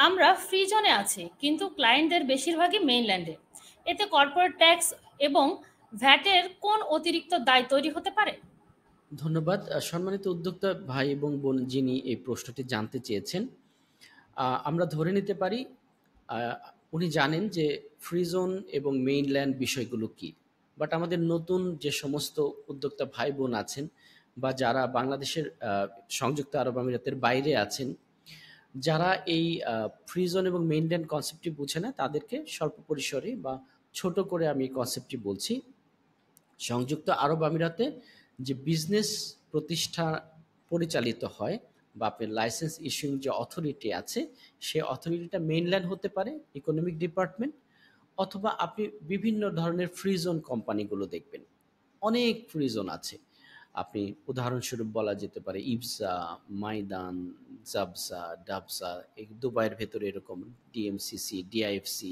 আমরা ফ্রি জোনে আছি, কিন্তু ক্লায়েন্টদের বেশিরভাগই মেইনল্যান্ডে। এতে কর্পোরেট ট্যাক্স এবং ভ্যাটের কোন অতিরিক্ত দায় তৈরি হতে পারে? ধন্যবাদ। সম্মানিত উদ্যোক্তা ভাই এবং বোন যিনি এই প্রশ্নটি জানতে চেয়েছেন। আমরা ধরে নিতে পারি আ উনি জানেন যে ফ্রি জোন এবং মেইনল্যান্ড বিষয়গুলো কী। বাট আমাদের নতুন যে সমস্ত উদ্যোক্তা ভাই বোন আছেন বা যারা বাংলাদেশের সংযুক্ত আরব আমিরাতের বাইরে আছেন, যারা এই ফ্রি জোন এবং মেইনল্যান্ড কনসেপ্টটি বুঝে না, তাদেরকে স্বল্প পরিসরে বা ছোট করে আমি এই কনসেপ্টটি বলছি। সংযুক্ত আরব আমিরাতে যে বিজনেস প্রতিষ্ঠা পরিচালিত হয় বা আপনার লাইসেন্স ইস্যুইং যে অথরিটি আছে, সে অথরিটিটা মেইনল্যান্ড হতে পারে, ইকোনমিক ডিপার্টমেন্ট, অথবা আপনি বিভিন্ন ধরনের ফ্রি জোন কোম্পানিগুলো দেখবেন। অনেক ফ্রি জোন আছে। আপনি উদাহরণস্বরূপ বলা যেতে পারে ইবসা, মাইদান, জাবসা, ডাবসা, এই দুবাইয়ের ভেতরে এরকম ডিএমসিসি, ডিআইএফসি।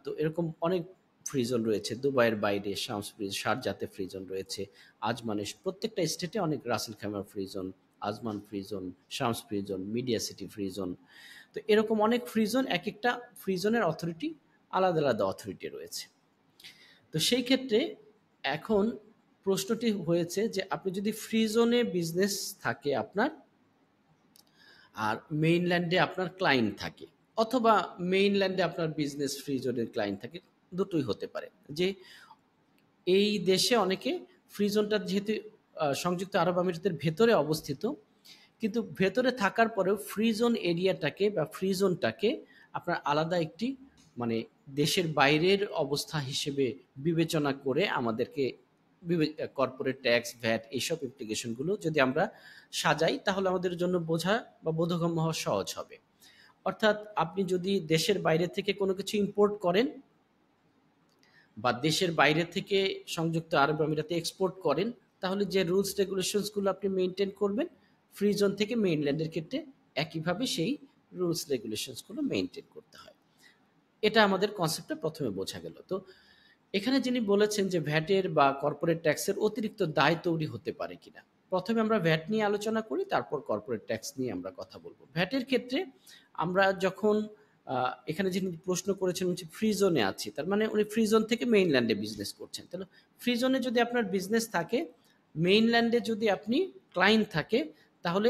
তো এরকম অনেক ফ্রি জোন রয়েছে। দুবাইয়ের বাইরে শামস ফ্রি, শারজাতে ফ্রি জোন রয়েছে। আজমানে প্রত্যেকটা স্টেটে অনেক Ras al Khaimah free zone, Ajman free zone, Shams free zone, media city free zone. তো এরকম অনেক ফ্রি জোন, একেকটা ফ্রি জোনের অথরিটি আলাদা, আলাদা অথরিটি রয়েছে। তো সেই ক্ষেত্রে এখন প্রশ্নটি হয়েছে যে আপনি যদি ফ্রি জোনে বিজনেস থাকে আপনার, আর মেইনল্যান্ডে আপনার ক্লায়েন্ট থাকে, অথবা মেইনল্যান্ডে আপনার বিজনেস ফ্রি জোনের ক্লায়েন্ট থাকে, দুটোই হতে পারে। যে এই দেশে অনেকে ফ্রি জোনটা যেহেতু সংযুক্ত আরব আমিরাতের ভেতরে অবস্থিত, কিন্তু ভেতরে থাকার পরেও ফ্রি জোন এরিয়াটাকে বা ফ্রি জোনটাকে আপনার আলাদা একটি মানে দেশের বাইরের অবস্থা হিসেবে বিবেচনা করে আমাদেরকে কর্পোরেট ট্যাক্স, ভ্যাট এইসব ইমপ্লিকেশনগুলো যদি আমরা সাজাই, তাহলে আমাদের জন্য বোঝা বা বোধগম্য হওয়া সহজ হবে। অর্থাৎ আপনি যদি দেশের বাইরে থেকে কোনো কিছু ইম্পোর্ট করেন বা দেশের বাইরে থেকে সংযুক্ত আরব আমিরাতে এক্সপোর্ট করেন, তাহলে যে রুলস রেগুলেশনসগুলো আপনি মেনটেন করবেন, ফ্রি জোন থেকে মেইনল্যান্ডের ক্ষেত্রে একইভাবে সেই রুলস রেগুলেশনসগুলো মেনটেন করতে হয়। এটা আমাদের কনসেপ্টটা প্রথমে বোঝা গেল। তো এখানে যিনি বলেছেন যে ভ্যাটের বা কর্পোরেট ট্যাক্সের অতিরিক্ত দায় তৈরি হতে পারে কিনা, প্রথমে আমরা ভ্যাট নিয়ে আলোচনা করি, তারপর কর্পোরেট ট্যাক্স নিয়ে আমরা কথা বলবো। ভ্যাটের ক্ষেত্রে আমরা যখন এখানে যিনি প্রশ্ন করেছেন হচ্ছে ফ্রি জোনে আছি, তার মানে উনি ফ্রি জোন থেকে মেইনল্যান্ডে বিজনেস করছেন। তাহলে ফ্রি জোনে যদি আপনার বিজনেস থাকে, মেইনল্যান্ডে যদি আপনি ক্লায়েন্ট থাকে, তাহলে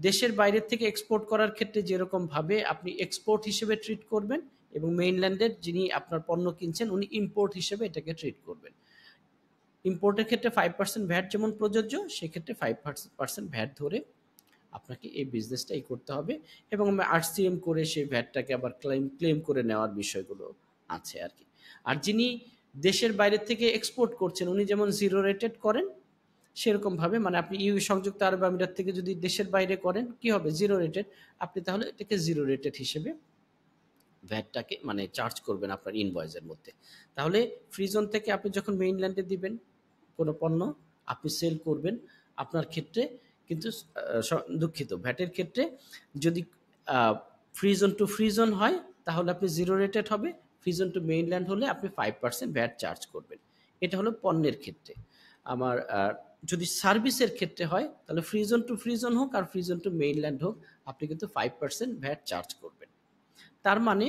দেশের বাইরের থেকে এক্সপোর্ট করার ক্ষেত্রে যেরকমভাবে আপনি এক্সপোর্ট হিসেবে ট্রিট করবেন, এবং মেইনল্যান্ডের যিনি আপনার পণ্য কিনছেন উনি ইম্পোর্ট হিসেবে এটাকে ট্রিট করবেন। ইম্পোর্টের ক্ষেত্রে 5% ভ্যাট যেমন প্রযোজ্য, সেক্ষেত্রে 5% ভ্যাট ধরে আপনাকে এই বিজনেসটাই করতে হবে, এবং আমি আরসিএম করে সেই ভ্যাটটাকে আবার ক্লেম করে নেওয়ার বিষয়গুলো আছে আর কি। আর যিনি দেশের বাইরে থেকে এক্সপোর্ট করছেন উনি যেমন জিরো রেটেড করেন, সেরকমভাবে মানে আপনি সংযুক্ত আরব আমিরাত থেকে যদি দেশের বাইরে করেন কি হবে, জিরো রেটেড। আপনি তাহলে এটাকে জিরো রেটেড হিসেবে ভ্যাটটাকে মানে চার্জ করবেন আপনার ইনভয়েসের মধ্যে। তাহলে ফ্রি জোন থেকে আপনি যখন মেইনল্যান্ডে দিবেন কোনো পণ্য, আপনি সেল করবেন, আপনার ক্ষেত্রে কিন্তু দুঃখিত, ভ্যাটের ক্ষেত্রে যদি free zone to free zone হয়, তাহলে আপনি জিরো রেটেড হবে। ফ্রি জোন টু মেইনল্যান্ড হলে আপনি 5% ভ্যাট চার্জ করবেন। এটা হলো পণ্যের ক্ষেত্রে। আমার যদি সার্ভিসের ক্ষেত্রে হয়, তাহলে free zone to free zone হোক আর ফ্রি জোন টু মেইনল্যান্ড হোক, আপনি কিন্তু 5% ভ্যাট চার্জ করবেন। তার মানে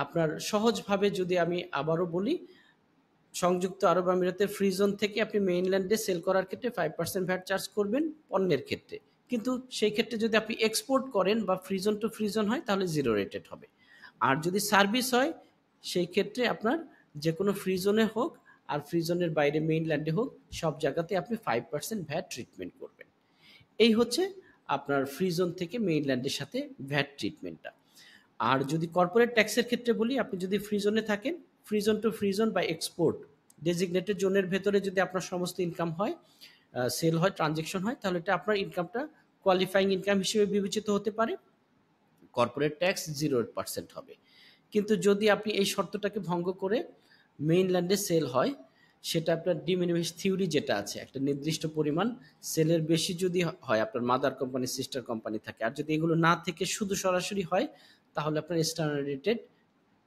আপনার সহজভাবে যদি আমি আবারও বলি, সংযুক্ত আরব আমিরাতের ফ্রি জোন থেকে আপনি মেইনল্যান্ডে সেল করার ক্ষেত্রে 5% ভ্যাট চার্জ করবেন পণ্যের ক্ষেত্রে। কিন্তু সেই ক্ষেত্রে যদি আপনি এক্সপোর্ট করেন বা free zone to free zone হয়, তাহলে জিরো রেটেড হবে। আর যদি সার্ভিস হয়, সেই ক্ষেত্রে আপনার যে কোনো ফ্রি জোনে হোক আর ফ্রি জোনের বাইরে মেইনল্যান্ডে হোক, সব জায়গাতে আপনি 5% ভ্যাট ট্রিটমেন্ট করবেন। এই হচ্ছে আপনার ফ্রি জোন থেকে মেইনল্যান্ডের সাথে ভ্যাট ট্রিটমেন্টটা। আর যদি কর্পোরেট ট্যাক্সের ক্ষেত্রে বলি, আপনি যদি ফ্রি জোনে থাকেন, free zone to free zone বা এক্সপোর্ট ডেজিগনেটেড জোনের ভেতরে যদি আপনার সমস্ত ইনকাম হয়, সেল হয়, ট্রানজেকশন হয়, তাহলে এটা আপনার ইনকামটা কোয়ালিফাইং ইনকাম হিসেবে বিবেচিত হতে পারে। কর্পোরেট ট্যাক্স 0% হবে। কিন্তু যদি আপনি এই শর্তটাকে ভঙ্গ করে মেইনল্যান্ডে সেল হয়, সেটা আপনার ডি মিনিমিস থিওরি যেটা আছে, একটা নির্দিষ্ট পরিমাণ সেলের বেশি যদি হয়, আপনার মাদার কোম্পানি, সিস্টার কোম্পানি থাকে, আর যদি এগুলো না থেকে শুধু সরাসরি হয়, তাহলে আপনার স্ট্যান্ডার্ড রেটেড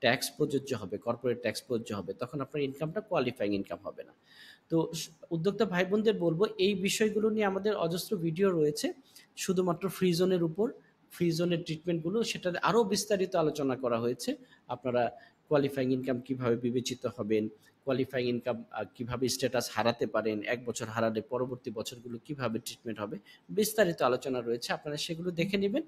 ট্যাক্স প্রযোজ্য হবে, কর্পোরেট ট্যাক্স প্রযোজ্য হবে। তখন আপনার ইনকামটা কোয়ালিফাইং ইনকাম হবে না। তো উদ্যোক্তা ভাই বোনদের বলবো, এই বিষয়গুলো নিয়ে আমাদের অজস্র ভিডিও রয়েছে শুধুমাত্র ফ্রি জোনের উপর। ফ্রি জোনের ট্রিটমেন্টগুলো সেটাতে আরও বিস্তারিত আলোচনা করা হয়েছে। আপনারা কোয়ালিফাইং ইনকাম কিভাবে বিবেচিত হবেন, কোয়ালিফাইং ইনকাম কিভাবে স্ট্যাটাস হারাতে পারেন, ১ বছর হারালে পরবর্তী বছরগুলো কিভাবে ট্রিটমেন্ট হবে, বিস্তারিত আলোচনা রয়েছে। আপনারা সেগুলো দেখে নেবেন।